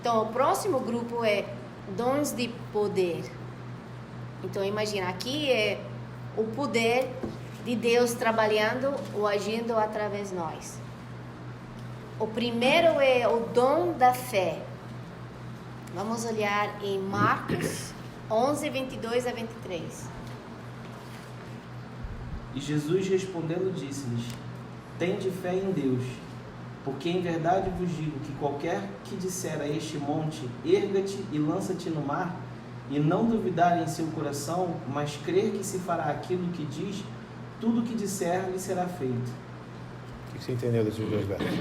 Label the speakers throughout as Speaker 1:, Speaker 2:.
Speaker 1: Então, o próximo grupo é dons de poder. Então, imagina, aqui é o poder de Deus trabalhando ou agindo através de nós. O primeiro é o dom da fé. Vamos olhar em Marcos 11, 22 a 23.
Speaker 2: E Jesus respondendo disse-lhes: tende fé em Deus, porque em verdade vos digo que qualquer que disser a este monte, erga-te e lança-te no mar, e não duvidar em seu coração, mas crer que se fará aquilo que diz, tudo o que disser lhe será feito.
Speaker 3: O que você entendeu desses dois versos?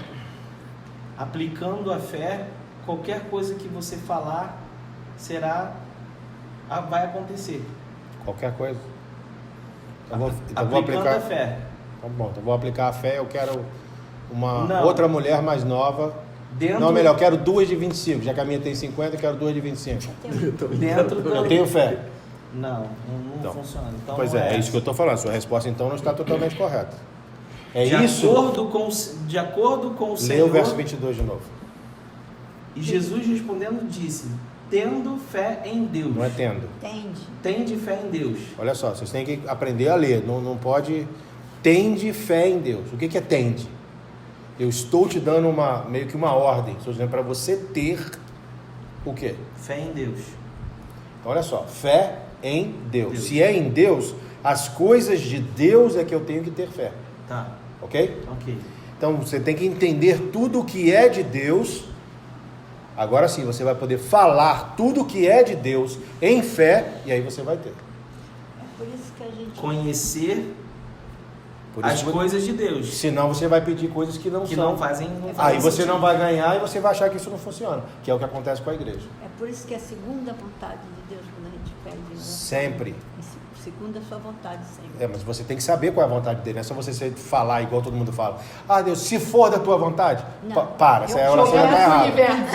Speaker 2: Aplicando a fé, qualquer coisa que você falar vai acontecer.
Speaker 3: Qualquer coisa?
Speaker 2: Aplicando
Speaker 3: vou aplicar
Speaker 2: a fé.
Speaker 3: Tá bom, então vou aplicar a fé. Eu quero uma
Speaker 2: Não.
Speaker 3: outra mulher mais nova. Não, melhor, eu quero 2 de 25. Já que a minha tem 50, eu quero 2 de 25. Eu tenho fé.
Speaker 2: Não
Speaker 3: Então,
Speaker 2: funciona. Então,
Speaker 3: pois é isso que eu estou falando. Sua resposta então não está totalmente correta.
Speaker 2: De acordo com o Senhor.
Speaker 3: Lê o verso 22 de novo.
Speaker 2: E Jesus respondendo disse: tendo fé em Deus.
Speaker 3: Não é tendo.
Speaker 2: Tende fé em Deus.
Speaker 3: Olha só, vocês têm que aprender a ler. Não pode. Tende fé em Deus. O que é tende? Eu estou te dando meio que uma ordem. Estou dizendo para você ter o quê?
Speaker 2: Fé em Deus.
Speaker 3: Então, olha só, fé em Deus. Se é em Deus, as coisas de Deus é que eu tenho que ter fé.
Speaker 2: Tá.
Speaker 3: Ok?
Speaker 2: Ok.
Speaker 3: Então você tem que entender tudo o que é de Deus. Agora sim, você vai poder falar tudo o que é de Deus em fé, e aí você vai ter.
Speaker 4: É por isso que a gente
Speaker 2: Conhecer
Speaker 3: Por isso
Speaker 2: as coisas de Deus.
Speaker 3: Senão você vai pedir coisas que não são.
Speaker 2: Não fazem
Speaker 3: Aí você
Speaker 2: sentido.
Speaker 3: não vai ganhar e você vai achar que isso não funciona, que é o que acontece com a igreja.
Speaker 4: É por isso que é a segunda vontade de Deus quando a gente pede. Né?
Speaker 3: Sempre.
Speaker 4: Segunda a sua vontade sempre.
Speaker 3: Mas você tem que saber qual é a vontade dele. Não é só você falar igual todo mundo fala. Ah, Deus, se for da tua vontade.
Speaker 4: Não.
Speaker 3: Para, essa é a oração
Speaker 4: Jogando
Speaker 3: errada.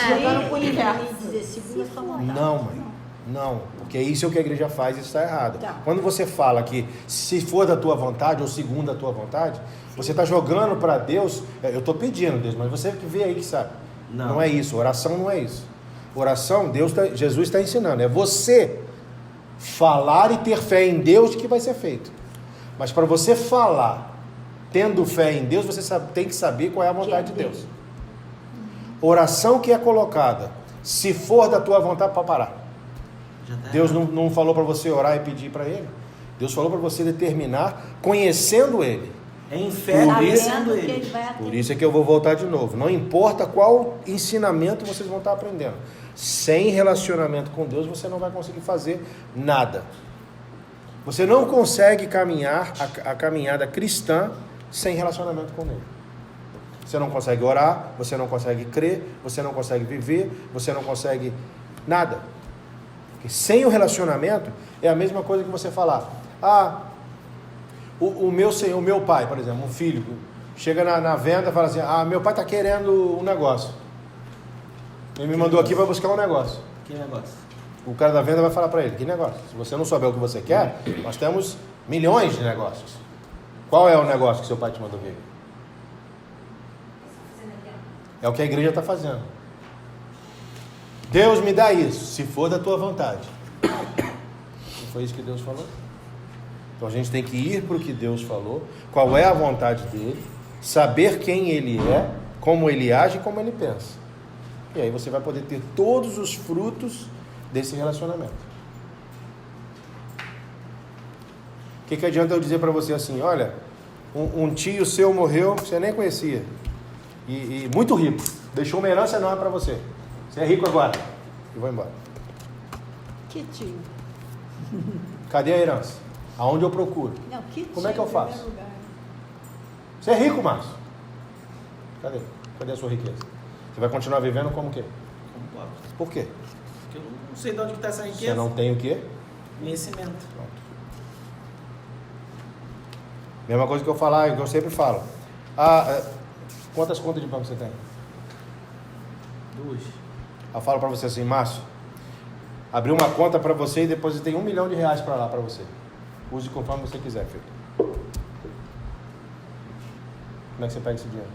Speaker 4: Jogando pro universo. E dizer segundo a sua vontade.
Speaker 3: Não, mãe. Não. Porque isso é o que a igreja faz e isso está errado.
Speaker 4: Tá.
Speaker 3: Quando você fala que se for da tua vontade ou segundo a tua vontade, você está jogando para Deus. Eu estou pedindo, Deus, mas você que vê aí que sabe. Não é isso. Oração não é isso. Oração, Jesus está ensinando. É você falar e ter fé em Deus que vai ser feito. Mas para você falar tendo fé em Deus, você tem que saber qual é a vontade de Deus. Oração que é colocada, se for da tua vontade, para parar. Deus não falou para você orar e pedir para Ele. Deus falou para você determinar conhecendo Ele.
Speaker 2: Em fé, conhecendo Ele.
Speaker 3: Por isso é que eu vou voltar de novo. Não importa qual ensinamento vocês vão estar aprendendo. Sem relacionamento com Deus, você não vai conseguir fazer nada. Você não consegue caminhar a caminhada cristã sem relacionamento com Ele. Você não consegue orar, você não consegue crer, você não consegue viver, você não consegue nada. Porque sem o relacionamento, é a mesma coisa que você falar: o meu pai, por exemplo, um filho, chega na venda e fala assim: meu pai está querendo um negócio. Ele me mandou aqui para buscar um negócio.
Speaker 2: Que negócio?
Speaker 3: O cara da venda vai falar para ele: que negócio? Se você não souber o que você quer, nós temos milhões de negócios. Qual é o negócio que seu pai te mandou ver? É o que a igreja está fazendo. Deus me dá isso, se for da tua vontade. Não foi isso que Deus falou? Então a gente tem que ir para o que Deus falou, qual é a vontade dele, saber quem ele é, como ele age e como ele pensa. E aí você vai poder ter todos os frutos desse relacionamento. O que adianta eu dizer para você assim: olha, um tio seu morreu, você nem conhecia, e muito rico, deixou uma herança enorme para você. Você é rico agora. E vou embora.
Speaker 4: Que tio?
Speaker 3: Cadê a herança? Aonde eu procuro?
Speaker 4: Não, que tio?
Speaker 3: Como é que eu faço? Você é rico, Márcio. Cadê? Cadê a sua riqueza? Você vai continuar vivendo como o quê?
Speaker 2: Como pobre.
Speaker 3: Por quê?
Speaker 2: Porque eu não sei de onde está essa riqueza.
Speaker 3: Você não tem o quê?
Speaker 2: Conhecimento.
Speaker 3: Pronto. Mesma coisa que eu falar, que eu sempre falo. Quantas contas de banco você tem?
Speaker 2: 2.
Speaker 3: Eu falo para você assim: Márcio, abri uma conta para você e depositei R$1 milhão para lá para você. Use conforme você quiser, filho. Como é que você pega esse dinheiro?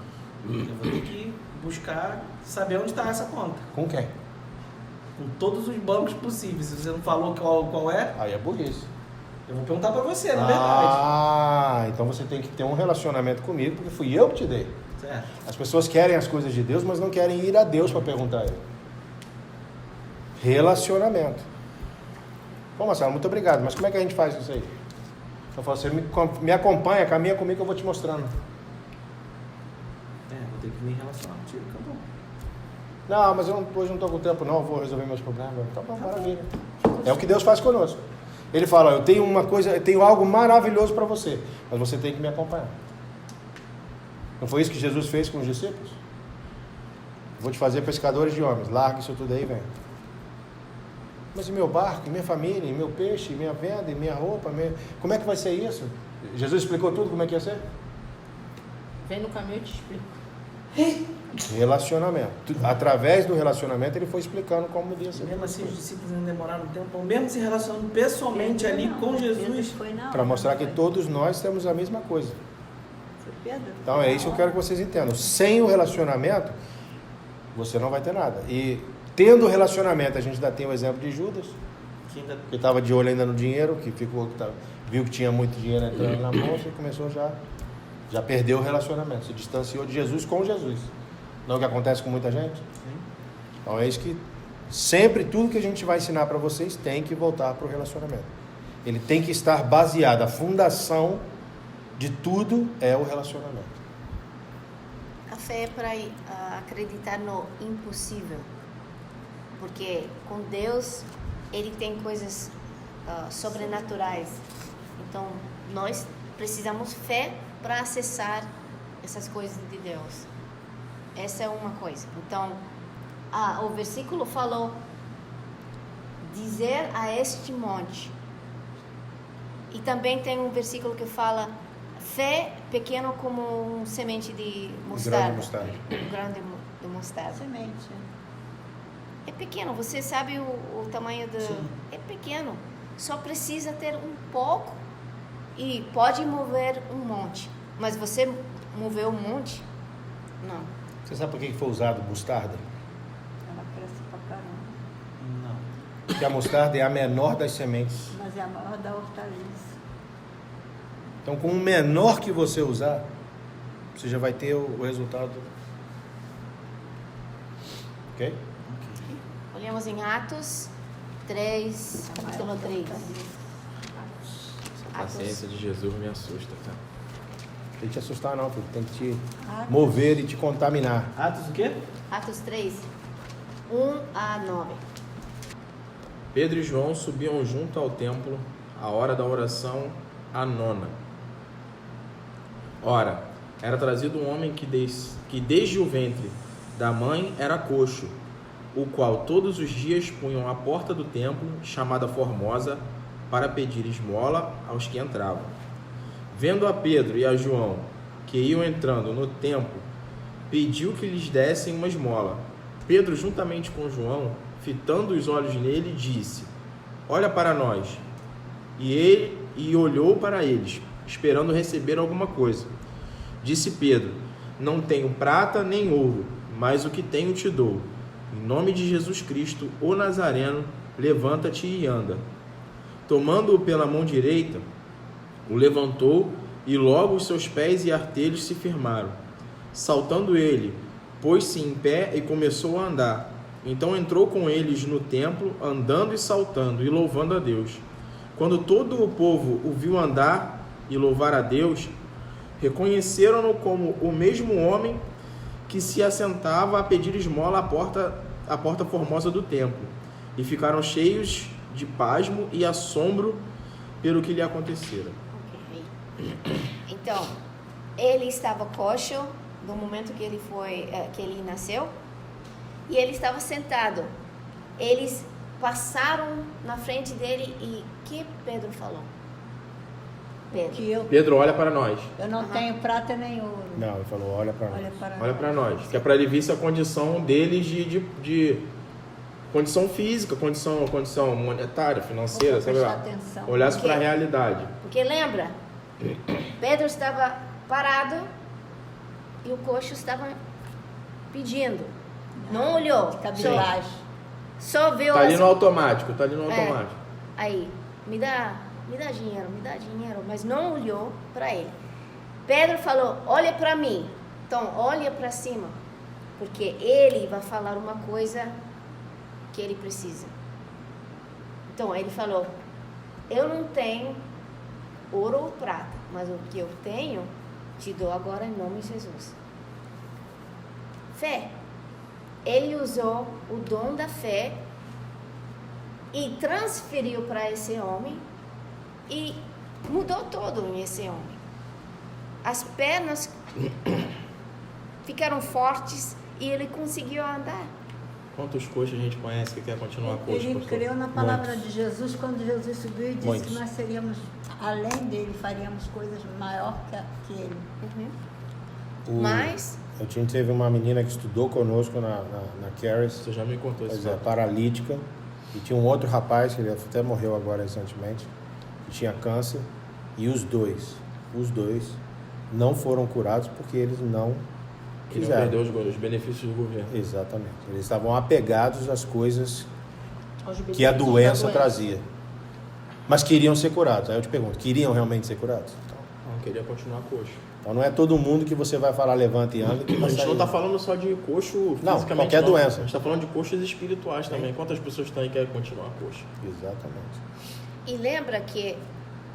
Speaker 2: Eu vou ter que buscar saber onde está essa conta.
Speaker 3: Com quem?
Speaker 2: Com todos os bancos possíveis. Se você não falou qual é,
Speaker 3: Aí é burrice.
Speaker 2: eu vou perguntar pra você, na verdade.
Speaker 3: Então você tem que ter um relacionamento comigo, porque fui eu que te dei.
Speaker 2: Certo.
Speaker 3: As pessoas querem as coisas de Deus, mas não querem ir a Deus para perguntar a Ele. Relacionamento. Bom, Marcelo, muito obrigado, mas como é que a gente faz isso aí? Eu falo, você me acompanha, caminha comigo que eu vou te mostrando.
Speaker 2: Vou ter que me relacionar contigo, acabou.
Speaker 3: Não, mas hoje não estou com tempo não, eu vou resolver meus problemas. Tá bom, maravilha. É o que Deus faz conosco. Ele fala, eu tenho uma coisa, eu tenho algo maravilhoso para você, mas você tem que me acompanhar. Não foi isso que Jesus fez com os discípulos? Vou te fazer pescadores de homens, larga isso tudo aí e vem. Mas e meu barco, e minha família, e meu peixe, e minha venda, e minha roupa, como é que vai ser isso? Jesus explicou tudo como é que ia ser?
Speaker 4: Vem no caminho, eu te explico.
Speaker 3: Relacionamento. Através do relacionamento ele foi explicando como devia ser.
Speaker 2: Mesmo assim os discípulos não demoraram um tempo, mesmo se relacionando pessoalmente ali com Jesus.
Speaker 3: Para mostrar que todos nós temos a mesma coisa.
Speaker 4: Foi Pedro?
Speaker 3: Então é isso que eu quero que vocês entendam. Sem o relacionamento, você não vai ter nada. E tendo o relacionamento, a gente ainda tem o exemplo de Judas, que estava de olho ainda no dinheiro, viu que tinha muito dinheiro entrando na bolsa e começou já perdeu o relacionamento, se distanciou de Jesus com Jesus. Não é o que acontece com muita gente?
Speaker 2: Sim.
Speaker 3: Então é isso que sempre tudo que a gente vai ensinar para vocês tem que voltar para o relacionamento. Ele tem que estar baseado, a fundação de tudo é o relacionamento.
Speaker 1: A fé é para acreditar no impossível. Porque com Deus, Ele tem coisas sobrenaturais. Então, nós precisamos fé para acessar essas coisas de Deus. Essa é uma coisa. Então, o versículo falou: dizer a este monte. E também tem um versículo que fala: fé pequeno como um semente de mostarda. Um grão de mostarda.
Speaker 4: Semente.
Speaker 1: É pequeno, você sabe o tamanho do...
Speaker 2: Sim.
Speaker 1: É pequeno, só precisa ter um pouco e pode mover um monte. Mas você moveu um monte? Não.
Speaker 3: Você sabe por que foi usado mostarda?
Speaker 4: Ela cresce pra caramba.
Speaker 2: Não.
Speaker 3: Porque a mostarda é a menor das sementes.
Speaker 4: Mas é a maior da hortaliça.
Speaker 3: Então, com o menor que você usar, você já vai ter o resultado. Ok?
Speaker 1: Olhamos em Atos 3, capítulo 3.
Speaker 5: A paciência de Jesus me assusta, tá?
Speaker 3: Não tem que te assustar não, filho. Tem que te mover e te contaminar.
Speaker 2: Atos o quê?
Speaker 1: Atos 3, 1 a 9.
Speaker 5: Pedro e João subiam junto ao templo, à hora da oração, a nona. Ora, era trazido um homem que desde o ventre da mãe era coxo, o qual todos os dias punham à porta do templo, chamada Formosa, para pedir esmola aos que entravam. Vendo a Pedro e a João, que iam entrando no templo, pediu que lhes dessem uma esmola. Pedro, juntamente com João, fitando os olhos nele, disse: olha para nós. E olhou para eles, esperando receber alguma coisa. Disse Pedro: não tenho prata nem ouro, mas o que tenho te dou. Em nome de Jesus Cristo, o Nazareno, levanta-te e anda. Tomando-o pela mão direita, o levantou, e logo os seus pés e artelhos se firmaram. Saltando ele, pôs-se em pé e começou a andar. Então entrou com eles no templo, andando e saltando, e louvando a Deus. Quando todo o povo o viu andar e louvar a Deus, reconheceram-no como o mesmo homem que se assentava a pedir esmola à porta formosa do templo, e ficaram cheios de pasmo e assombro pelo que lhe acontecera.
Speaker 1: Okay. Então, ele estava coxo no momento que ele nasceu, e ele estava sentado. Eles passaram na frente dele e que Pedro falou?
Speaker 5: Pedro, olha para nós.
Speaker 4: Eu não tenho prata nem ouro.
Speaker 3: Não, ele falou, olha para nós.
Speaker 5: Olha para nós. Que é para ele ver a condição deles de condição física, condição monetária, financeira, sabe lá? Olhasse para a realidade.
Speaker 1: Porque lembra, Pedro estava parado e o coxo estava pedindo. Não olhou.
Speaker 4: Cabisbaixo.
Speaker 1: só viu
Speaker 5: Tá ali
Speaker 1: as-
Speaker 5: no automático,
Speaker 1: É. Aí, me dá dinheiro, mas não olhou para ele. Pedro falou, olha para mim. Então, olha para cima, porque ele vai falar uma coisa que ele precisa. Então, ele falou, eu não tenho ouro ou prata, mas o que eu tenho, te dou agora em nome de Jesus. Fé. Ele usou o dom da fé e transferiu para esse homem e mudou todo nesse homem. As pernas ficaram fortes e ele conseguiu andar.
Speaker 5: Quantos coxos a gente conhece que quer continuar coxo?
Speaker 4: Ele
Speaker 5: pastor?
Speaker 4: creu na palavra
Speaker 5: Muitos.
Speaker 4: de Jesus quando Jesus subiu e disse
Speaker 5: Muitos.
Speaker 4: que nós seríamos, além dele, faríamos coisas maior que ele.
Speaker 1: Mas
Speaker 3: A gente teve uma menina que estudou conosco na Caris,
Speaker 5: Você já me contou
Speaker 3: pois
Speaker 5: isso.
Speaker 3: é, paralítica, e tinha um outro rapaz, que ele até morreu agora recentemente, que tinha câncer, e os dois não foram curados porque eles não
Speaker 5: Que não
Speaker 3: quiseram.
Speaker 5: perdeu os benefícios do governo.
Speaker 3: Exatamente. Eles estavam apegados às coisas
Speaker 6: Aos
Speaker 3: que a
Speaker 6: benefícios
Speaker 3: doença
Speaker 6: da
Speaker 3: trazia. Mas queriam ser curados. Aí eu te pergunto, queriam realmente ser curados?
Speaker 5: Não, queria continuar coxo.
Speaker 3: Então não é todo mundo que você vai falar levanta e anda que
Speaker 5: A
Speaker 3: vai
Speaker 5: gente
Speaker 3: sair.
Speaker 5: não tá falando só de coxo
Speaker 3: Não,
Speaker 5: fisicamente.
Speaker 3: qualquer doença.
Speaker 5: A gente tá falando de coxos espirituais também. Quantas pessoas estão aí que querem continuar coxo?
Speaker 3: Exatamente.
Speaker 1: e lembra que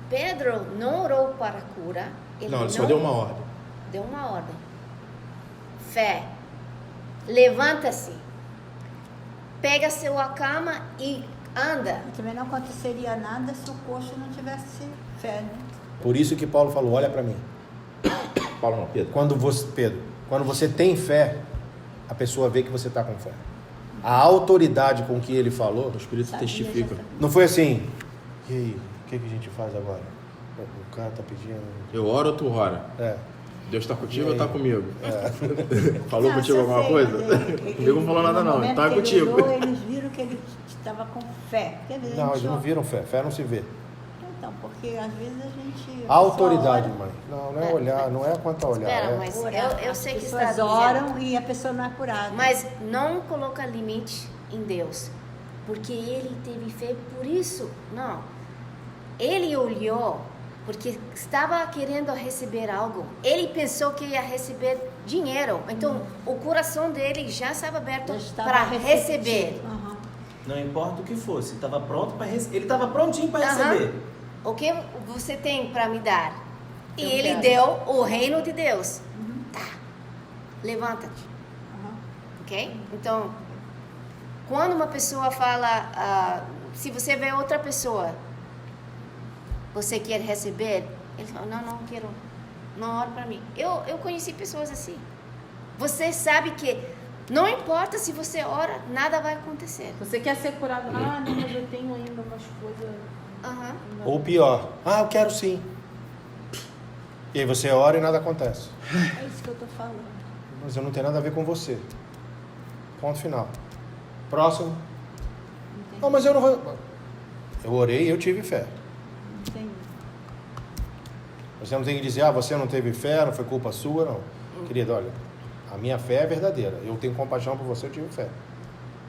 Speaker 1: Pedro não orou para a cura.
Speaker 5: Ele só deu uma ordem.
Speaker 1: Deu uma ordem. Fé. Levanta-se. Pega sua cama e anda.
Speaker 4: E também não aconteceria nada se o coxo não tivesse fé, né?
Speaker 3: Por isso que Paulo falou, olha para mim.
Speaker 5: Paulo não, Pedro.
Speaker 3: Quando você tem fé, a pessoa vê que você está com fé. A autoridade com que ele falou,
Speaker 5: O Espírito
Speaker 4: Sabia,
Speaker 5: testifica.
Speaker 4: já
Speaker 3: não foi assim, e aí, o que a gente faz agora? O cara tá pedindo...
Speaker 5: Eu oro ou tu ora?
Speaker 3: É.
Speaker 5: Deus tá contigo
Speaker 3: E
Speaker 5: ou tá
Speaker 3: aí?
Speaker 5: comigo? Falou
Speaker 4: Não,
Speaker 5: contigo
Speaker 4: eu
Speaker 5: alguma
Speaker 4: sei,
Speaker 5: coisa?
Speaker 4: mas
Speaker 5: Comigo não falou nada
Speaker 4: no
Speaker 5: não,
Speaker 4: momento
Speaker 5: tá
Speaker 4: que ele
Speaker 5: contigo.
Speaker 4: orou, eles viram que ele estava com fé. Quer dizer,
Speaker 3: Não,
Speaker 4: a
Speaker 3: eles
Speaker 4: gente
Speaker 3: não
Speaker 4: só-
Speaker 3: viram fé. Fé não se vê.
Speaker 4: Então, porque às vezes a gente...
Speaker 3: A autoridade,
Speaker 4: só ora,
Speaker 3: mãe. Não é olhar, não é quanto a olhar.
Speaker 1: Espera,
Speaker 3: é...
Speaker 1: mas
Speaker 4: orar.
Speaker 1: eu sei
Speaker 4: As
Speaker 1: que está
Speaker 4: pessoas
Speaker 1: dizendo.
Speaker 4: oram e a pessoa não é curada.
Speaker 1: Mas não coloca limite em Deus. Porque ele teve fé por isso. Não. Ele olhou porque estava querendo receber algo. Ele pensou que ia receber dinheiro. Então, o coração dele já estava aberto
Speaker 4: Já estava
Speaker 1: para
Speaker 4: receptivo.
Speaker 1: receber.
Speaker 4: Aham.
Speaker 2: Não importa o que fosse, estava pronto para receber. Ele estava prontinho para
Speaker 1: Aham.
Speaker 2: receber.
Speaker 1: O que você tem para me dar? E
Speaker 6: Eu
Speaker 1: ele
Speaker 6: quero.
Speaker 1: deu o reino de Deus. Tá. Levanta-te.
Speaker 4: Aham.
Speaker 1: Ok? Então, quando uma pessoa fala, se você vê outra pessoa, você quer receber? Ele fala, não quero, não ora para mim. Eu conheci pessoas assim. Você sabe que não importa se você ora, nada vai acontecer.
Speaker 6: Você quer ser curado? Ah, não, mas eu tenho ainda umas coisas.
Speaker 1: Aham.
Speaker 3: Ou pior, eu quero sim. E aí você ora e nada acontece.
Speaker 4: É isso que eu tô falando.
Speaker 3: Mas eu não tenho nada a ver com você. Ponto final. Próximo.
Speaker 4: Entendi.
Speaker 3: Não, mas eu não vou... Eu orei e eu tive fé.
Speaker 4: Entendi.
Speaker 3: Você não tem que dizer, você não teve fé, não foi culpa sua, não. Querido, olha, a minha fé é verdadeira. Eu tenho compaixão por você, eu tive fé.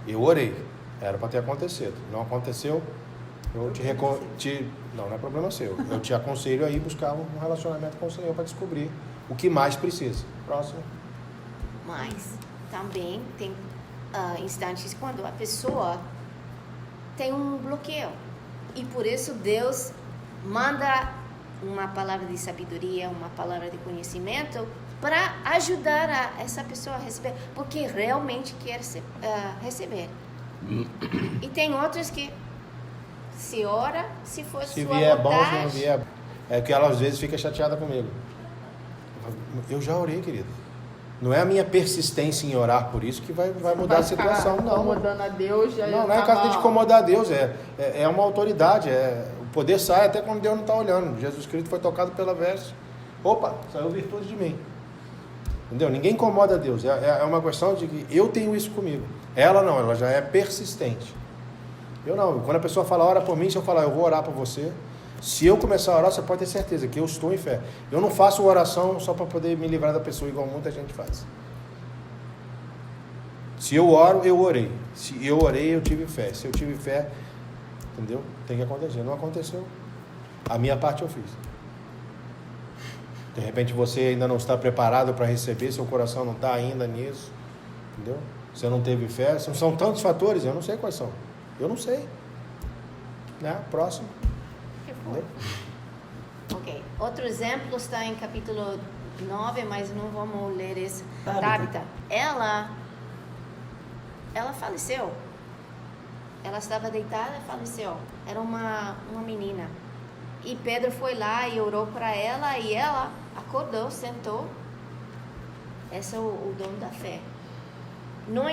Speaker 3: Eu orei. Era para ter acontecido. Não aconteceu, eu não é problema seu. Eu te aconselho a ir buscar um relacionamento com o Senhor para descobrir o que mais precisa. Próximo.
Speaker 1: Mas também tem instantes quando a pessoa tem um bloqueio. E por isso Deus manda uma palavra de sabedoria, uma palavra de conhecimento para ajudar essa pessoa a receber, porque realmente quer receber. E tem outros que se ora, se for
Speaker 3: Se
Speaker 1: sua
Speaker 3: vier
Speaker 1: vontade.
Speaker 3: bom, se não vier... É que ela às vezes fica chateada comigo. Eu já orei, querido. Não é a minha persistência em orar por isso que vai mudar a situação, não.
Speaker 6: Incomodando a Deus. Já
Speaker 3: Não é caso de incomodar Deus, é uma autoridade, o poder sai até quando Deus não está olhando. Jesus Cristo foi tocado pela veste. Opa, saiu virtude de mim. Entendeu? Ninguém incomoda Deus, é uma questão de que eu tenho isso comigo. Ela não, ela já é persistente. Eu não, quando a pessoa fala, ora por mim, se eu falar, eu vou orar por você, se eu começar a orar, você pode ter certeza que eu estou em fé. Eu não faço oração só para poder me livrar da pessoa, igual muita gente faz. Se eu oro, eu orei. Se eu orei, eu tive fé. Se eu tive fé, entendeu? Tem que acontecer. Não aconteceu. A minha parte eu fiz. De repente você ainda não está preparado para receber, seu coração não está ainda nisso, entendeu? Você não teve fé. São tantos fatores, eu não sei quais são. Eu não sei. Né? Próximo. Entendeu?
Speaker 1: Ok. Outro exemplo está em capítulo 9, mas não vamos ler esse.
Speaker 2: Tabita.
Speaker 1: Ela faleceu. Ela estava deitada e faleceu. Era uma menina. E Pedro foi lá e orou para ela e ela acordou, sentou. Esse é o dom da fé. Não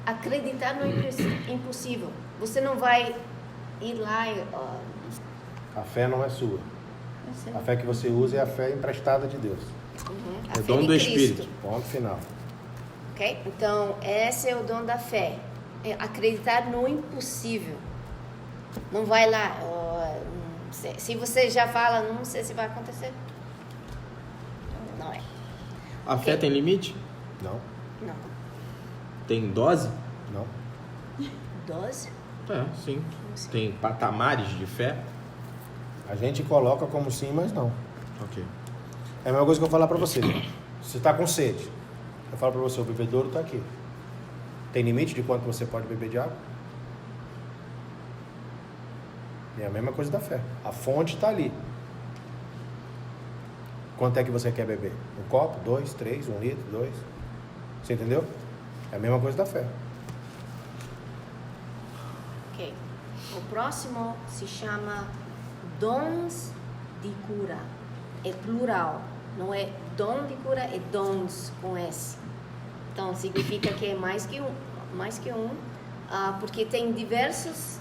Speaker 1: acreditar no impossível. Você não vai ir lá e...
Speaker 3: A fé não é sua. A fé que você usa é a fé emprestada de Deus.
Speaker 1: A
Speaker 5: É
Speaker 1: fé
Speaker 5: dom
Speaker 1: de
Speaker 5: do
Speaker 1: Cristo.
Speaker 5: Espírito.
Speaker 3: Ponto final.
Speaker 1: Ok? Então, esse é o dom da fé. É acreditar no impossível. Não vai lá... se você já fala, não sei se vai acontecer. Não é.
Speaker 5: A fé tem limite?
Speaker 3: Não,
Speaker 1: Não.
Speaker 5: Tem dose?
Speaker 3: não.
Speaker 1: 12?
Speaker 5: É, sim. Tem patamares de fé?
Speaker 3: A gente coloca como sim, mas não.
Speaker 5: Ok.
Speaker 3: É a mesma coisa que eu falar para você. Você está com sede. Eu falo para você, o bebedouro está aqui. Tem limite de quanto você pode beber de água? É a mesma coisa da fé. A fonte está ali. Quanto é que você quer beber? Um copo? 2, 3, 1 litro, 2? Você entendeu? É a mesma coisa da fé.
Speaker 1: Ok. O próximo se chama dons de cura. É plural. Não é dom de cura, é dons com S. Então, significa que é mais que um, porque tem diversas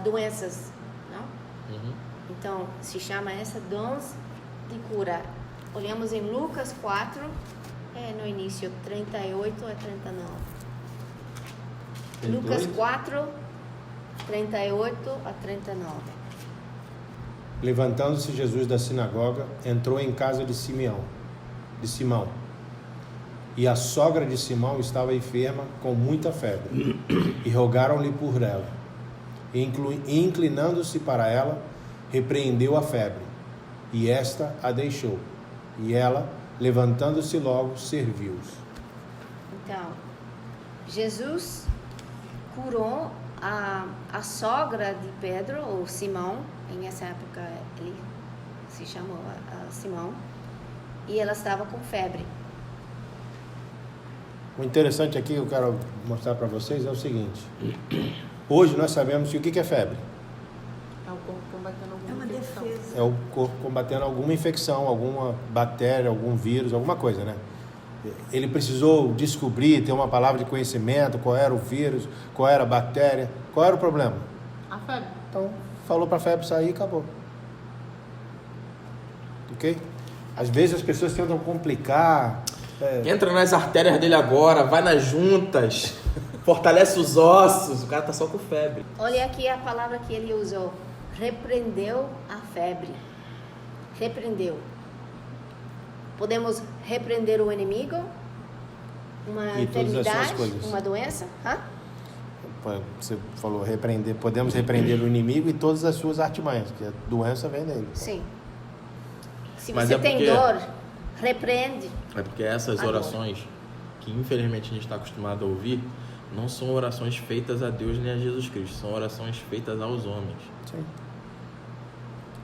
Speaker 1: doenças, não? Então, se chama essa dons de cura. Olhamos em Lucas 4, no início, 38 a 39.
Speaker 2: 38?
Speaker 1: Lucas 4, 38 a 39.
Speaker 3: Levantando-se Jesus da sinagoga, entrou em casa de Simão. E a sogra de Simão estava enferma com muita febre. E rogaram-lhe por ela. E inclinando-se para ela, repreendeu a febre. E esta a deixou. E ela, levantando-se logo, serviu-os.
Speaker 1: Então, Jesus curou a sogra de Pedro, ou Simão. Em essa época ele se chamou Simão. E ela estava com febre.
Speaker 3: O interessante aqui que eu quero mostrar para vocês é o seguinte. Hoje nós sabemos que o que é febre?
Speaker 6: É o corpo combatendo
Speaker 4: É
Speaker 6: alguma
Speaker 4: uma
Speaker 6: infecção.
Speaker 4: defesa.
Speaker 3: É o corpo combatendo alguma infecção, alguma bactéria, algum vírus, alguma coisa, né? Ele precisou descobrir, ter uma palavra de conhecimento, qual era o vírus, qual era a bactéria, qual era o problema.
Speaker 6: A febre.
Speaker 3: Então, falou para a febre sair e acabou. Ok? Às vezes as pessoas tentam complicar.
Speaker 5: Entra nas artérias dele agora, vai nas juntas, fortalece os ossos. O cara tá só com febre.
Speaker 1: Olha aqui a palavra que ele usou. Repreendeu a febre. Repreendeu. Podemos repreender o inimigo? Uma
Speaker 3: E todas as suas
Speaker 1: enfermidade?
Speaker 3: coisas.
Speaker 1: Uma doença? Hã?
Speaker 3: Você falou repreender, podemos repreender o inimigo e todas as suas artimanhas, que a doença vem dele.
Speaker 1: Sim. Se
Speaker 5: Mas
Speaker 1: você
Speaker 5: é
Speaker 1: tem
Speaker 5: porque-
Speaker 1: dor, repreende.
Speaker 5: É porque essas
Speaker 1: Agora.
Speaker 5: orações, que infelizmente a gente está acostumado a ouvir, não são orações feitas a Deus nem a Jesus Cristo, são orações feitas aos homens.
Speaker 3: Sim.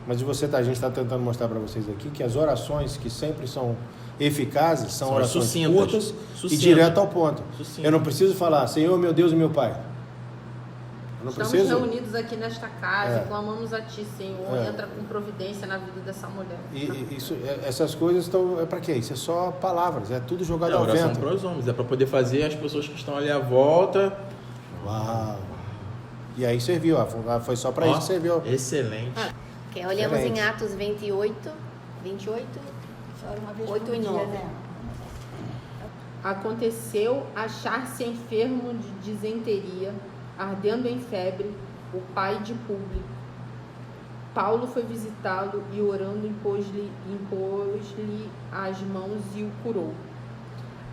Speaker 3: Mas a gente está tentando mostrar para vocês aqui que as orações que sempre são eficazes são
Speaker 5: São
Speaker 3: orações
Speaker 5: sucintas.
Speaker 3: curtas e
Speaker 5: Sucintas.
Speaker 3: direto ao ponto.
Speaker 5: Sucintas.
Speaker 3: Eu não preciso falar, Senhor, meu Deus e meu Pai. Eu não
Speaker 6: Estamos
Speaker 3: preciso.
Speaker 6: reunidos aqui nesta casa,
Speaker 3: É.
Speaker 6: clamamos a Ti, Senhor.
Speaker 3: É.
Speaker 6: Entra com providência na vida dessa mulher.
Speaker 3: Essas coisas estão. É para quê? Isso é só palavras, é tudo jogado
Speaker 5: É
Speaker 3: ao
Speaker 5: oração
Speaker 3: vento.
Speaker 5: para os homens, é para poder fazer as pessoas que estão ali à volta.
Speaker 3: Uau! E aí serviu, foi só para
Speaker 5: Ó,
Speaker 3: isso que serviu.
Speaker 5: Excelente.
Speaker 1: Ok, olhamos
Speaker 3: Excelente.
Speaker 1: em Atos 28.
Speaker 4: Só uma vez
Speaker 1: 8
Speaker 4: por
Speaker 1: e
Speaker 4: dia,
Speaker 1: 9.
Speaker 4: né?
Speaker 6: Aconteceu achar-se enfermo de disenteria, ardendo em febre, o pai de Públio. Paulo foi visitá-lo e orando impôs-lhe as mãos e o curou.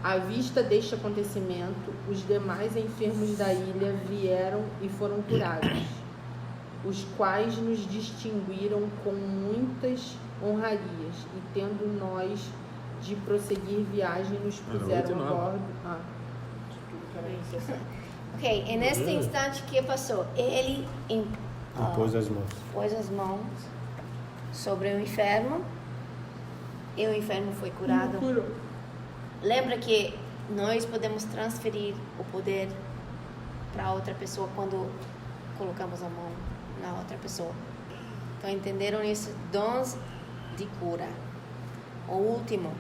Speaker 6: À vista deste acontecimento, os demais enfermos da ilha vieram e foram curados, os quais nos distinguiram com muitas honrarias, e tendo nós de prosseguir viagem, nos puseram a bordo.
Speaker 1: Ok, e neste instante, o que passou? Ele
Speaker 3: Pôs as mãos.
Speaker 1: pôs as mãos sobre o enfermo e o enfermo foi curado. Lembra que nós podemos transferir o poder para outra pessoa quando colocamos a mão na outra pessoa. Então, entenderam isso? Dons de cura. O último,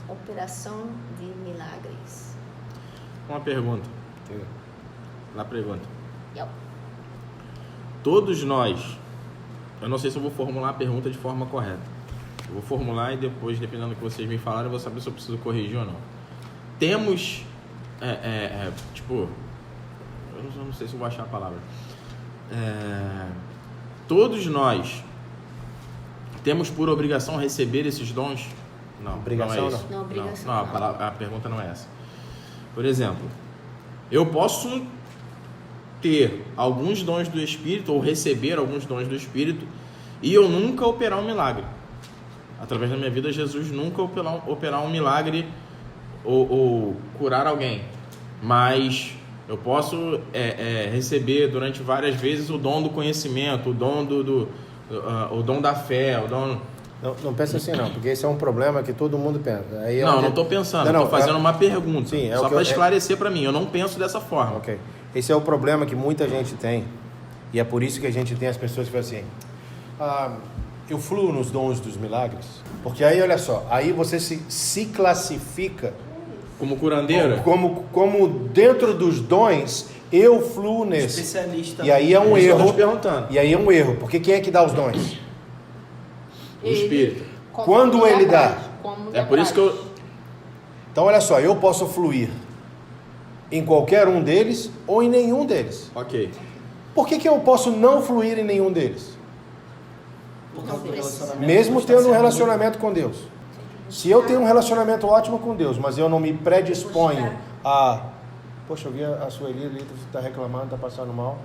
Speaker 1: operação de milagres.
Speaker 5: Uma pergunta. Na pergunta.
Speaker 1: Eu.
Speaker 5: Todos nós, eu não sei se eu vou formular a pergunta de forma correta. Eu vou formular e depois, dependendo do que vocês me falarem, eu vou saber se eu preciso corrigir ou não. Temos, tipo, eu não sei se eu vou achar a palavra. Todos nós temos por obrigação receber esses dons? Não,
Speaker 3: Obrigação
Speaker 5: não é isso.
Speaker 1: não. Não, obrigação
Speaker 5: A pergunta não é essa. Por exemplo, eu posso ter alguns dons do Espírito ou receber alguns dons do Espírito e eu nunca operar um milagre. Através da minha vida, Jesus nunca operar um milagre ou curar alguém. Mas eu posso receber durante várias vezes o dom do conhecimento, o dom o dom da fé, o dom...
Speaker 3: Não pensa assim não, porque esse é um problema que todo mundo pensa. Aí
Speaker 5: não estou pensando, estou fazendo uma pergunta.
Speaker 3: Sim,
Speaker 5: só para esclarecer para mim, eu não penso dessa forma.
Speaker 3: Ok. Esse é o problema que muita gente tem. E é por isso que a gente tem as pessoas que falam assim, eu fluo nos dons dos milagres. Porque aí, olha só, aí você se classifica
Speaker 5: como curandeira?
Speaker 3: Como dentro dos dons, eu fluo nesse.
Speaker 2: Especialista.
Speaker 3: E aí é um erro.
Speaker 5: Estou te perguntando.
Speaker 3: E aí é um erro, porque quem é que dá os dons?
Speaker 5: O Espírito.
Speaker 3: Quando ele dá?
Speaker 5: É por isso que eu...
Speaker 3: Então, olha só, eu posso fluir em qualquer um deles ou em nenhum deles.
Speaker 5: Ok.
Speaker 3: Por que eu posso não fluir em nenhum deles?
Speaker 2: Por causa do relacionamento.
Speaker 3: Mesmo tendo um relacionamento com Deus. Se eu tenho um relacionamento ótimo com Deus, mas eu não me predisponho a... Poxa, eu vi a Sueli ali, está reclamando, está passando mal.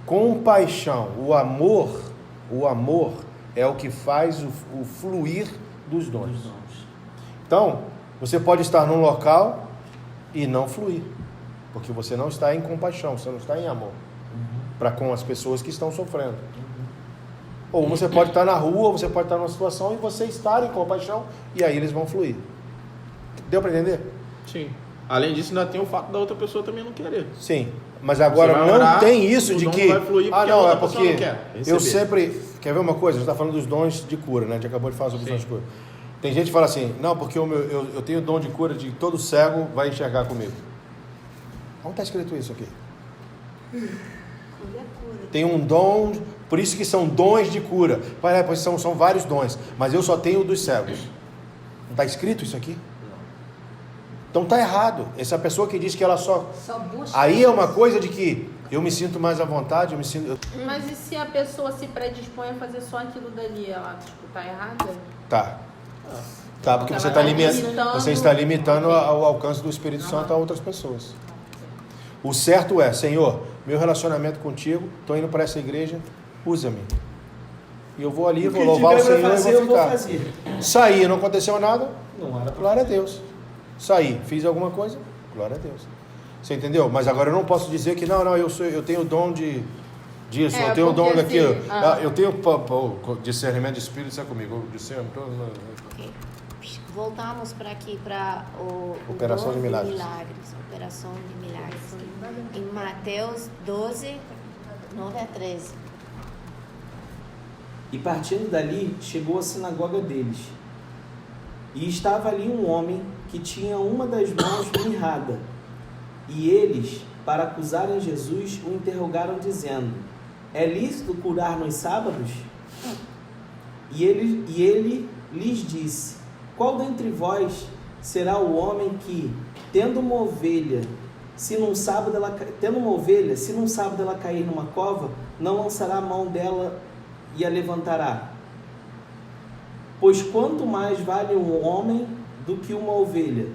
Speaker 3: Compaixão, o amor é o que faz o fluir dos dons. Então, você pode estar num local e não fluir, porque você não está em compaixão, você não está em amor para com as pessoas que estão sofrendo. Ou você pode estar na rua, ou você pode estar numa situação e você estar em compaixão e aí eles vão fluir. Deu para entender?
Speaker 5: Sim. Além disso, ainda tem o fato da outra pessoa também não querer.
Speaker 3: Sim, mas agora não
Speaker 5: orar,
Speaker 3: tem isso de que...
Speaker 5: vai fluir porque
Speaker 3: não,
Speaker 5: a
Speaker 3: é
Speaker 5: outra pessoa
Speaker 3: porque
Speaker 5: não quer receber.
Speaker 3: eu sempre... Quer ver uma coisa? A gente está falando dos dons de cura, né? A gente acabou de falar sobre os dons de cura. Tem gente que fala assim, não, porque eu tenho o dom de cura de todo cego vai enxergar comigo. Onde está escrito isso aqui? Tem um dom, por isso que são dons de cura. Pois são vários dons, mas eu só tenho o dos cegos. Não está escrito isso aqui? Então está errado. Essa pessoa que diz que ela só busca. Aí é uma coisa de que eu me sinto mais à vontade,
Speaker 6: Mas e se a pessoa se predispõe a fazer só aquilo dali? Ela, tá errada?
Speaker 3: Tá, porque você está limitando o alcance do Espírito Santo a outras pessoas. O certo é, Senhor, meu relacionamento contigo, estou indo para essa igreja, usa-me. E eu vou ali, vou louvar o Senhor e vou ficar. Saí, não aconteceu nada, glória a Deus. Saí, fiz alguma coisa, glória a Deus. Você entendeu? Mas agora eu não posso dizer que não, eu tenho o dom disso, eu tenho o dom daquilo. Eu tenho discernimento de espírito, isso é comigo.
Speaker 1: Okay. Voltamos para aqui, para o
Speaker 3: Operação de Milagres.
Speaker 1: Operação de Milagres. Em Mateus 12, 9 a 13.
Speaker 2: E partindo dali, chegou à sinagoga deles. E estava ali um homem que tinha uma das mãos mirrada. E eles, para acusarem Jesus, o interrogaram dizendo, é lícito curar nos sábados? E ele lhes disse, qual dentre vós será o homem que, tendo uma ovelha, se num sábado ela cair numa cova, não lançará a mão dela e a levantará? Pois quanto mais vale um homem do que uma ovelha.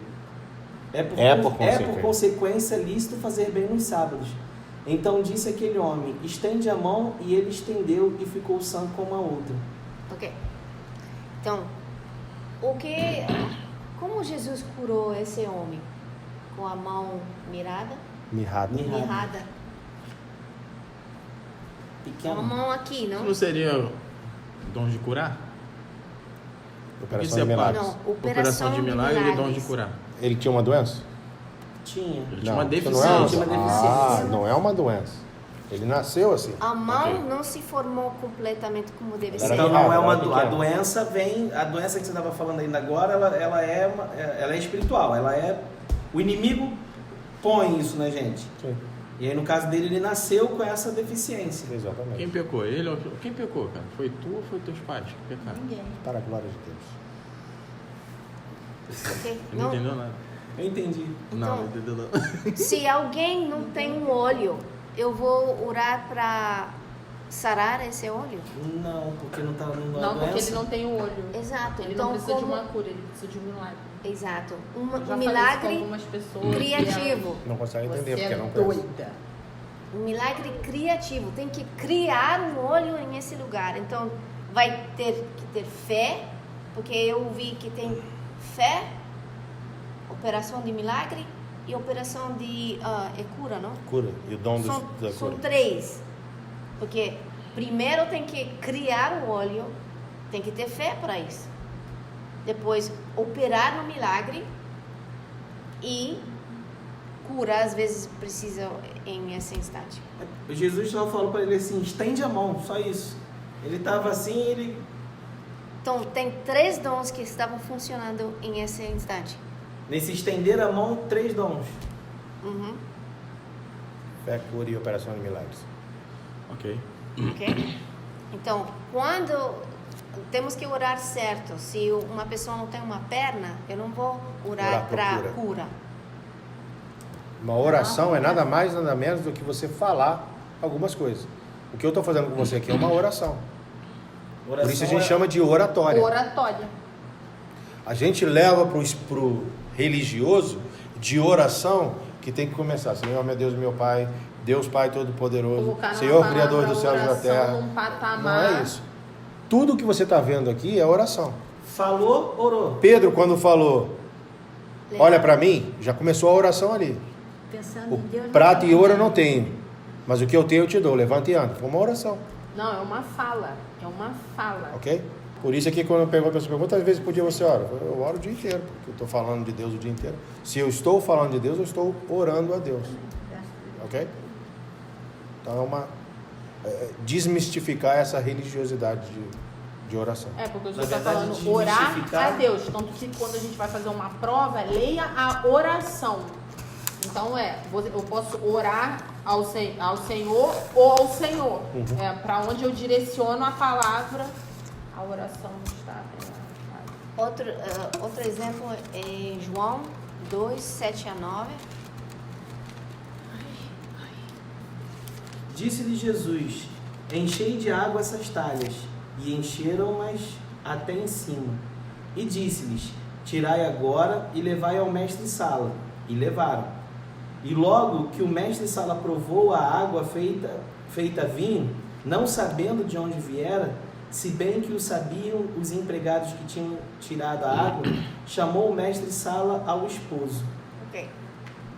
Speaker 2: É por consequência lícito fazer bem nos sábados. Então disse aquele homem, estende a mão, e ele estendeu e ficou sã como a outra.
Speaker 1: Ok. Então, como Jesus curou esse homem? Com a mão mirrada?
Speaker 3: Mirrada.
Speaker 2: Pequena.
Speaker 1: Uma mão aqui, não?
Speaker 5: Isso não seria dom de curar?
Speaker 3: Operação de milagres.
Speaker 1: Não,
Speaker 5: Operação de milagre e dom de curar.
Speaker 3: Ele tinha uma doença?
Speaker 2: Tinha.
Speaker 5: Ele tinha uma
Speaker 3: isso
Speaker 5: deficiência.
Speaker 3: Não é uma doença. Ele nasceu assim.
Speaker 1: A mão
Speaker 5: Ok.
Speaker 1: não se formou completamente como deve
Speaker 3: Era
Speaker 1: ser.
Speaker 2: Então não é uma
Speaker 3: pequena.
Speaker 2: a doença vem, a doença que você estava falando ainda agora, ela é espiritual, ela é o inimigo põe isso na gente.
Speaker 3: Sim,
Speaker 2: E aí no caso dele ele nasceu com essa deficiência.
Speaker 3: exatamente.
Speaker 5: Quem pecou? Ele ou quem pecou, cara? Foi tu ou foi teus pais que pecaram?
Speaker 4: Ninguém.
Speaker 3: Para a glória de Deus.
Speaker 1: Ok?
Speaker 5: Ele não entendeu nada.
Speaker 2: Eu entendi.
Speaker 5: Não, não entendeu não.
Speaker 1: Se alguém não tem um olho, eu vou orar para sarar esse olho?
Speaker 2: Não, porque não tá no
Speaker 6: Não, porque ele
Speaker 2: doença.
Speaker 6: não tem o olho.
Speaker 1: Exato.
Speaker 6: Ele
Speaker 1: então,
Speaker 6: não precisa de
Speaker 1: como...
Speaker 6: uma cura, ele precisa de um milagre.
Speaker 1: Exato.
Speaker 6: Eu
Speaker 1: Um
Speaker 6: já falei isso com
Speaker 1: milagre
Speaker 6: algumas pessoas.
Speaker 1: criativo.
Speaker 3: Não consegue
Speaker 6: Você
Speaker 3: entender porque
Speaker 6: é
Speaker 3: não pensa.
Speaker 6: doida.
Speaker 1: Um milagre criativo. Tem que criar um olho nesse lugar. Então, vai ter que ter fé, porque eu vi que tem fé, operação de milagre e operação de cura, não?
Speaker 3: Cura. E o dom da
Speaker 1: São
Speaker 3: cura.
Speaker 1: 3. Porque primeiro tem que criar o olho, tem que ter fé para isso. Depois, operar no milagre e cura, às vezes, precisa em esse instante.
Speaker 2: Jesus só falou para ele assim, estende a mão, só isso. Ele estava assim, ele...
Speaker 1: Então, tem 3 dons que estavam funcionando em esse instante.
Speaker 2: Nesse estender a mão, 3 dons.
Speaker 1: Uhum.
Speaker 3: Fé, cura e operação de milagres.
Speaker 5: Ok.
Speaker 1: Ok? Então, quando temos que orar certo, se uma pessoa não tem uma perna, eu não vou orar
Speaker 3: Orar por
Speaker 1: para
Speaker 3: cura.
Speaker 1: cura.
Speaker 3: Uma oração é nada mais, nada menos do que você falar algumas coisas. O que eu estou fazendo com você aqui é uma oração. Por isso a gente chama de oratória.
Speaker 6: Oratória.
Speaker 3: A gente leva para o religioso de oração que tem que começar. Senhor, meu Deus, meu Pai, Deus Pai Todo-Poderoso,
Speaker 6: Colocar numa
Speaker 3: Senhor,
Speaker 6: palavra,
Speaker 3: Criador dos céus e da
Speaker 6: oração
Speaker 3: terra.
Speaker 6: num patamar.
Speaker 3: Não é isso. Tudo que você está vendo aqui é oração.
Speaker 2: Falou, orou.
Speaker 3: Pedro, quando falou, olha para mim, já começou a oração ali.
Speaker 4: Pensando
Speaker 3: O
Speaker 4: em Deus.
Speaker 3: prata e ouro eu não tenho, mas o que eu tenho eu te dou. Levanta e anda. Foi uma oração,
Speaker 6: Não, é uma fala. É uma fala.
Speaker 3: ok? Por isso aqui, quando eu pergunto, a pessoa pergunta, quantas vezes por dia você ora? Eu oro o dia inteiro, porque eu estou falando de Deus o dia inteiro. Se eu estou falando de Deus, eu estou orando a Deus, ok? Então desmistificar essa religiosidade de oração.
Speaker 6: É, porque o
Speaker 2: Na
Speaker 6: senhor está
Speaker 2: verdade,
Speaker 6: falando orar
Speaker 2: desmistificar-
Speaker 6: a Deus. Tanto que quando a gente vai fazer uma prova, leia a oração. Então eu posso orar ao Senhor ou ao Senhor.
Speaker 3: Uhum.
Speaker 6: É para onde eu direciono a palavra, a oração está.
Speaker 1: Outro exemplo é João 2, 7 a 9.
Speaker 2: Disse-lhe Jesus, enchei de água essas talhas. E encheram-nas até em cima. E disse-lhes, tirai agora e levai ao mestre-sala. E levaram. E logo que o mestre-sala provou a água feita vinho, não sabendo de onde viera, se bem que o sabiam os empregados que tinham tirado a água, chamou o mestre-sala ao esposo.
Speaker 1: Ok.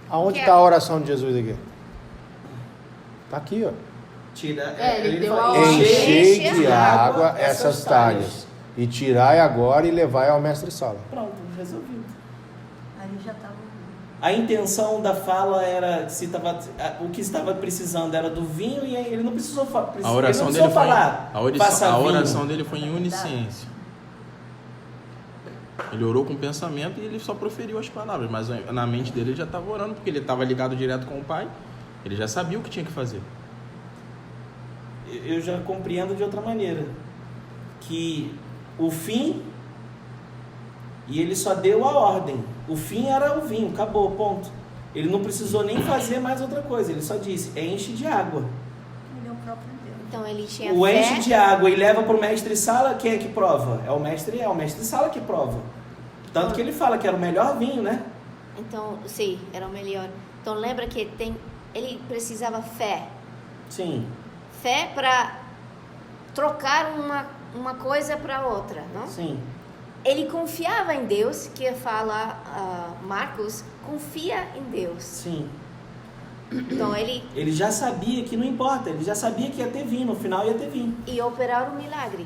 Speaker 3: Aonde está a oração de Jesus aqui? Está aqui, ó.
Speaker 6: Ele deu
Speaker 2: fala,
Speaker 6: a ordem.
Speaker 3: Enchei de
Speaker 1: Enche
Speaker 3: água essas talhas e tirai agora e levai ao mestre-sala.
Speaker 2: Pronto, resolvido.
Speaker 4: Aí já estava.
Speaker 2: A intenção da fala era o que estava precisando era do vinho e ele não precisou
Speaker 5: A oração
Speaker 2: ele
Speaker 5: dele
Speaker 2: não precisou
Speaker 5: foi
Speaker 2: falar. Faça
Speaker 5: a
Speaker 2: vinho.
Speaker 5: oração dele foi em onisciência. Ele orou com pensamento e ele só proferiu as palavras, mas na mente dele ele já estava orando porque ele estava ligado direto com o Pai. Ele já sabia o que tinha que fazer.
Speaker 2: Eu já compreendo de outra maneira que o fim e ele só deu a ordem. O fim era o vinho, acabou, ponto. Ele não precisou nem fazer mais outra coisa. Ele só disse, enche de água.
Speaker 4: Ele é o próprio Deus.
Speaker 1: Então ele tinha
Speaker 2: O
Speaker 1: fé.
Speaker 2: enche de água e leva para o mestre-sala, quem é que prova? É o mestre-sala que prova. Tanto que ele fala que era o melhor vinho, né?
Speaker 1: Então, sim, era o melhor. Então lembra que ele precisava fé.
Speaker 2: Sim.
Speaker 1: Fé para trocar uma coisa para outra, não?
Speaker 2: Sim.
Speaker 1: Ele confiava em Deus, que fala Marcos, confia em Deus.
Speaker 2: Sim.
Speaker 1: Então
Speaker 2: Ele já sabia que não importa, ele já sabia que ia ter vinho, no final ia ter vinho.
Speaker 1: E operar o milagre.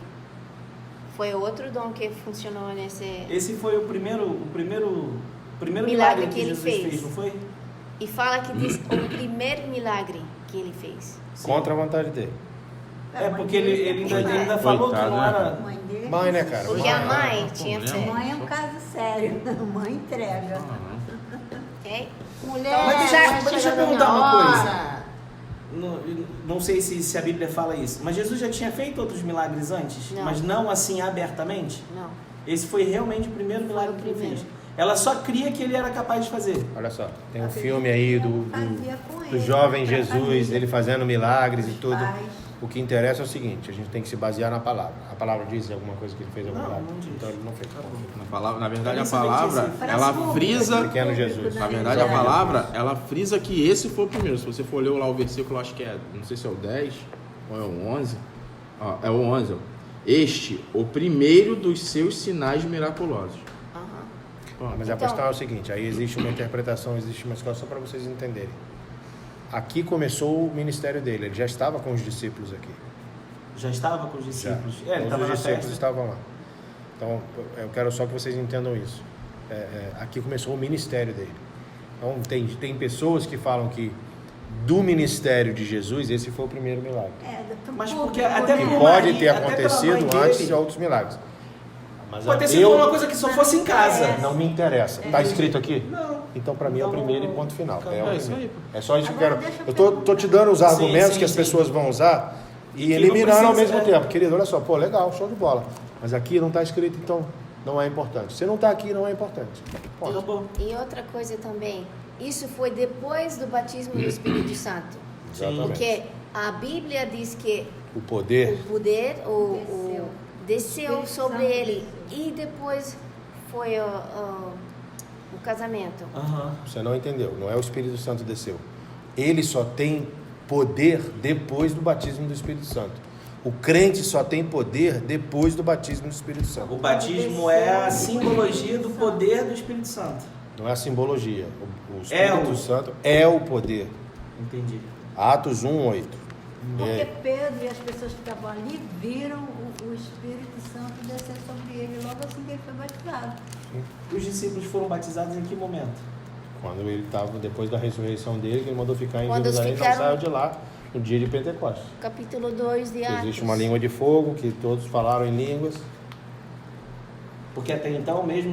Speaker 1: Foi outro dom que funcionou nesse...
Speaker 2: Esse foi o primeiro milagre que
Speaker 1: ele
Speaker 2: Jesus
Speaker 1: fez,
Speaker 2: não foi?
Speaker 1: E fala que diz o primeiro milagre que ele fez.
Speaker 2: Sim.
Speaker 3: Contra a vontade dele.
Speaker 2: Porque ele ainda falou que
Speaker 5: Coitado,
Speaker 2: não
Speaker 5: né?
Speaker 2: era...
Speaker 4: Mãe dele.
Speaker 3: Mãe, né, cara?
Speaker 1: Porque a mãe tinha fé.
Speaker 4: Mãe é um caso sério. Mãe entrega.
Speaker 1: Ok?
Speaker 6: Mulher,
Speaker 2: Mas deixa eu perguntar uma
Speaker 6: coisa.
Speaker 2: Não sei se a Bíblia fala isso, mas Jesus já tinha feito outros milagres antes?
Speaker 1: Não.
Speaker 2: Mas não assim abertamente?
Speaker 1: Não.
Speaker 2: Esse foi realmente o primeiro milagre
Speaker 1: o
Speaker 2: que ele
Speaker 1: primeiro.
Speaker 2: fez. Ela só cria que ele era capaz de fazer.
Speaker 3: Olha só, tem um filme aí do
Speaker 4: do
Speaker 3: jovem Jesus, ele fazendo milagres e tudo.
Speaker 4: pais.
Speaker 3: O que interessa é o seguinte, a gente tem que se basear na palavra. A palavra diz alguma coisa que ele fez algum
Speaker 2: Não,
Speaker 3: milagre?
Speaker 2: não diz.
Speaker 3: Então ele não fez.
Speaker 5: Na verdade,
Speaker 2: Eu
Speaker 5: a
Speaker 2: nem sabia
Speaker 5: palavra,
Speaker 2: que esse-
Speaker 5: ela frisa...
Speaker 3: Pequeno Jesus.
Speaker 5: Na verdade, a palavra, ela frisa que esse foi o primeiro. Se você for ler lá o versículo, acho que é, não sei se é o 10 ou é o 11. Ó, é o 11. Ó. Este, o primeiro dos seus sinais miraculosos.
Speaker 1: Aham.
Speaker 3: Mas a
Speaker 1: Então-
Speaker 3: questão é o seguinte, aí existe uma interpretação, existe uma situação para vocês entenderem. Aqui começou o ministério dele, ele já estava com os discípulos aqui.
Speaker 2: Já estava com os discípulos.
Speaker 3: Já.
Speaker 2: Ele
Speaker 3: Todos
Speaker 2: estava
Speaker 3: os
Speaker 2: na
Speaker 3: discípulos
Speaker 2: festa.
Speaker 3: estavam lá. Então, eu quero só que vocês entendam isso. Aqui começou o ministério dele. Então, tem pessoas que falam que do ministério de Jesus, esse foi o primeiro milagre.
Speaker 2: Mas porque até
Speaker 3: Que
Speaker 2: por
Speaker 3: pode
Speaker 2: Maria,
Speaker 3: ter
Speaker 2: até pela
Speaker 3: acontecido
Speaker 2: mãe
Speaker 3: antes
Speaker 2: dele,
Speaker 3: de outros milagres. Mas
Speaker 2: Pode ter sido uma coisa que só fosse em casa.
Speaker 3: Não me interessa. Está escrito aqui?
Speaker 2: Não.
Speaker 3: Então, para mim, é o
Speaker 2: Então,
Speaker 3: primeiro e ponto final.
Speaker 2: é
Speaker 3: o
Speaker 5: isso
Speaker 3: primeiro.
Speaker 5: aí, pô.
Speaker 3: É só isso que eu
Speaker 4: Agora,
Speaker 3: quero.
Speaker 4: deixa eu
Speaker 3: Tô te dando os argumentos
Speaker 2: Sim,
Speaker 3: que as
Speaker 2: sim.
Speaker 3: pessoas vão usar e
Speaker 2: Que não
Speaker 3: eliminando ao
Speaker 2: precisa,
Speaker 3: mesmo
Speaker 2: é.
Speaker 3: tempo. Querido, olha só, pô, legal, show de bola. Mas aqui não está escrito, então não é importante. Se não está aqui, não é importante. Ponto.
Speaker 2: Acabou.
Speaker 1: E outra coisa também, isso foi depois do batismo do Espírito Santo.
Speaker 3: Exatamente.
Speaker 1: Porque a Bíblia diz que
Speaker 3: O poder,
Speaker 1: o poder desceu sobre
Speaker 4: Santo
Speaker 1: ele e depois foi o casamento.
Speaker 2: Aham.
Speaker 3: você não entendeu, não é o Espírito Santo desceu. Ele só tem poder depois do batismo do Espírito Santo. O crente só tem poder depois do batismo do Espírito Santo.
Speaker 2: O batismo é a simbologia do poder do Espírito Santo.
Speaker 3: Não é a simbologia. O
Speaker 2: É
Speaker 3: Espírito
Speaker 2: o-
Speaker 3: Santo é o poder.
Speaker 2: Entendi.
Speaker 3: Atos 1:8.
Speaker 4: Porque Pedro e as pessoas que estavam ali viram o Espírito Santo descer sobre ele logo assim que ele foi batizado.
Speaker 2: Os discípulos foram batizados em que momento?
Speaker 3: Quando ele estava, depois da ressurreição dele, que ele mandou ficar em
Speaker 1: Quando
Speaker 3: Jerusalém, não
Speaker 1: ficaram-
Speaker 3: saiu de lá no dia de Pentecostes.
Speaker 1: Capítulo 2 de Atos.
Speaker 3: Existe uma língua de fogo, que todos falaram em línguas.
Speaker 2: Porque até então, mesmo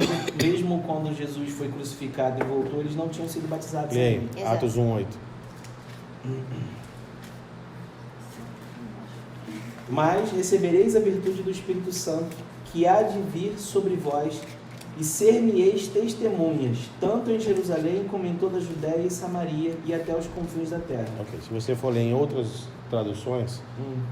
Speaker 2: quando Jesus foi crucificado e voltou, eles não tinham sido batizados
Speaker 3: E aí,
Speaker 2: ainda.
Speaker 1: Exato.
Speaker 3: Atos 1:8.
Speaker 2: Mas recebereis a virtude do Espírito Santo, que há de vir sobre vós, e ser-me-eis testemunhas, tanto em Jerusalém como em toda a Judéia e Samaria e até os confins da terra.
Speaker 3: Ok, se você for ler em outras traduções,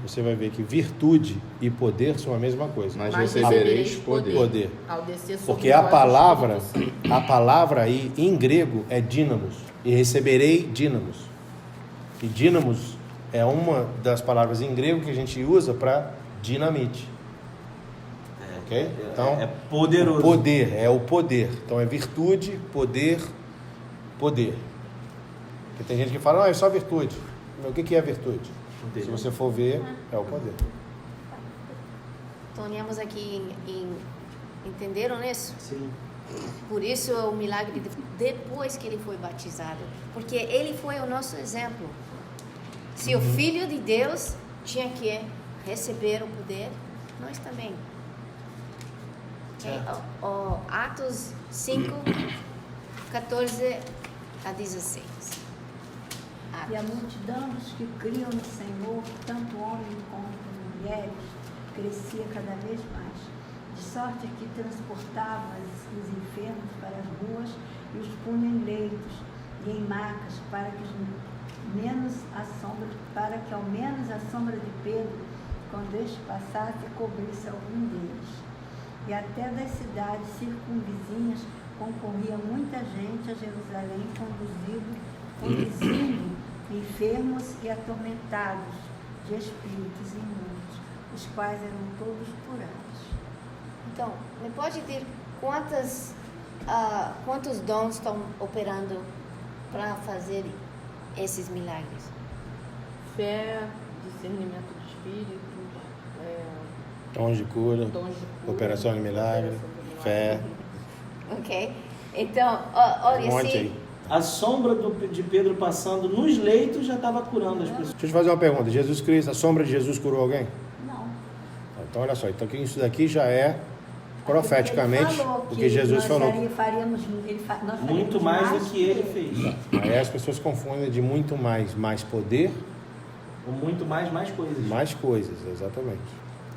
Speaker 3: você vai ver que virtude e poder são a mesma coisa.
Speaker 5: Mas
Speaker 6: Mas
Speaker 5: recebereis poder.
Speaker 3: Poder.
Speaker 6: Ao descer sobre
Speaker 3: Porque a
Speaker 6: vós o
Speaker 3: palavra,
Speaker 6: Espírito Santo.
Speaker 3: a palavra aí em grego é dínamos. E receberei dínamos. E dínamos é uma das palavras em grego que a gente usa para dinamite. Ok? Então,
Speaker 2: é poderoso.
Speaker 3: o poder, é o poder. Então é virtude, poder, poder. Porque tem gente que fala, não, é só virtude. Mas o que é virtude?
Speaker 2: Poder.
Speaker 3: Se você for ver, é o poder.
Speaker 1: Tornamos aqui entenderam isso?
Speaker 2: Sim.
Speaker 1: Por isso o milagre depois que ele foi batizado, porque ele foi o nosso exemplo. Se o Filho de Deus tinha que receber o poder, nós também. Atos 5, 14 a 16.
Speaker 4: E a multidão dos que criam no Senhor, tanto homens como mulheres, crescia cada vez mais, de sorte que transportava os enfermos para as ruas e os punha em leitos e em macas, para que ao menos a sombra de Pedro, quando este passasse, cobrisse algum deles. e até das cidades circunvizinhas concorria muita gente a Jerusalém, conduzindo enfermos e atormentados de espíritos imundos, os quais eram todos curados.
Speaker 1: Então, me pode dizer quantos dons estão operando para fazer esses milagres?
Speaker 6: Fé, discernimento de espíritos,
Speaker 3: Dons de cura,
Speaker 6: dons de cura,
Speaker 3: operação de milagre,
Speaker 6: operação de milagre.
Speaker 3: fé.
Speaker 1: Ok? Então, olha,
Speaker 3: Um monte
Speaker 1: se...
Speaker 3: aí.
Speaker 2: A sombra de Pedro passando nos leitos já estava curando as pessoas.
Speaker 3: Deixa eu te fazer uma pergunta. Jesus Cristo, a sombra de Jesus curou alguém?
Speaker 4: Não.
Speaker 3: Então, olha só. Então, isso daqui já é profeticamente
Speaker 4: Ele falou
Speaker 3: o que Jesus falou.
Speaker 4: Nós
Speaker 2: Muito
Speaker 4: faríamos
Speaker 2: mais do que ele fez.
Speaker 3: Aí as pessoas confundem de muito mais poder,
Speaker 2: Ou muito mais coisas.
Speaker 3: mais coisas, exatamente.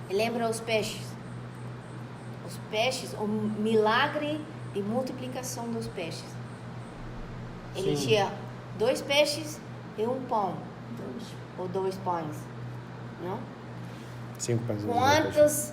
Speaker 1: Lembra os peixes? Os peixes, o milagre de multiplicação dos peixes. Ele
Speaker 2: Sim.
Speaker 1: tinha 2 peixes e 1 pão. Ou 2 pães. Não?
Speaker 3: 5 pães.
Speaker 1: Quantas?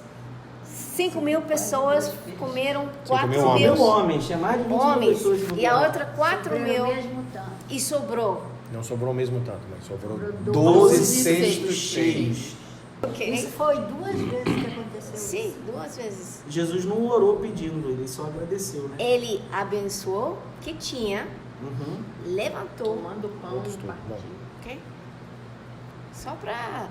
Speaker 1: 5.000 pessoas comeram
Speaker 3: 5.000
Speaker 1: 4.000
Speaker 3: homens.
Speaker 2: Homens, tinha mais de 20 mil
Speaker 1: homens.
Speaker 2: pessoas que
Speaker 1: E a
Speaker 2: comeram.
Speaker 1: outra
Speaker 4: Sobrou
Speaker 1: 4.000
Speaker 4: mesmo tanto.
Speaker 1: e sobrou.
Speaker 3: Não sobrou o mesmo tanto, mas sobrou
Speaker 4: Sobrou
Speaker 3: 12
Speaker 6: 12
Speaker 3: cestos
Speaker 6: cestos
Speaker 3: cheios.
Speaker 1: Ok?
Speaker 4: Isso foi 2 vezes que aconteceu.
Speaker 1: Sim,
Speaker 4: isso.
Speaker 1: 2 vezes.
Speaker 2: Jesus não orou pedindo, ele só agradeceu, né?
Speaker 1: Ele abençoou que tinha,
Speaker 2: Uhum.
Speaker 1: levantou,
Speaker 6: Tomando pão
Speaker 3: Outros
Speaker 6: e
Speaker 3: tudo,
Speaker 6: partindo.
Speaker 1: ok? Só pra...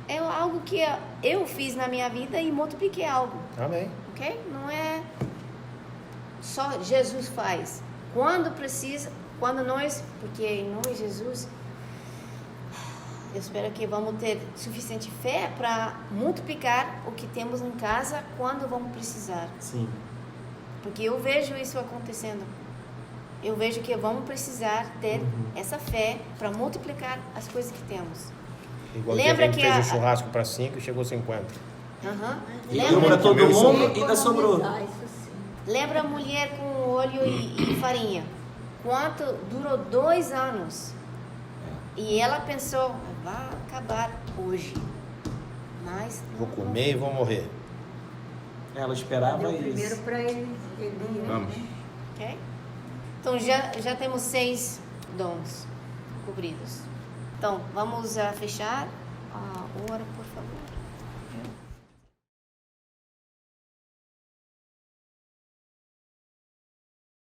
Speaker 1: É algo que eu fiz na minha vida e multipliquei algo,
Speaker 3: Amém.
Speaker 1: ok? Não é só Jesus faz. Quando precisa, quando nós... Porque em nome de Jesus, eu espero que vamos ter suficiente fé para multiplicar o que temos em casa quando vamos precisar.
Speaker 2: Sim.
Speaker 1: Porque eu vejo isso acontecendo. Eu vejo que vamos precisar ter essa fé para multiplicar as coisas que temos.
Speaker 3: Igual
Speaker 1: Lembra
Speaker 3: que
Speaker 1: que
Speaker 3: fez
Speaker 1: a-
Speaker 3: um churrasco para 5 e chegou 50.
Speaker 1: Aham.
Speaker 2: E deu
Speaker 1: Lembra,
Speaker 2: pra todo
Speaker 3: Comeu e
Speaker 2: mundo
Speaker 3: sobrou.
Speaker 2: e ainda sobrou.
Speaker 4: Economizar, isso sim.
Speaker 1: lembra a mulher com óleo e farinha? Quanto durou 2 anos. E ela pensou, vai acabar hoje. Mas
Speaker 3: Vou comer e vou morrer.
Speaker 2: Ela esperava
Speaker 4: Deu primeiro
Speaker 2: isso.
Speaker 4: para ele.
Speaker 3: Vamos.
Speaker 1: ok? Então já temos 6 dons cobridos. Então vamos fechar a hora, por favor.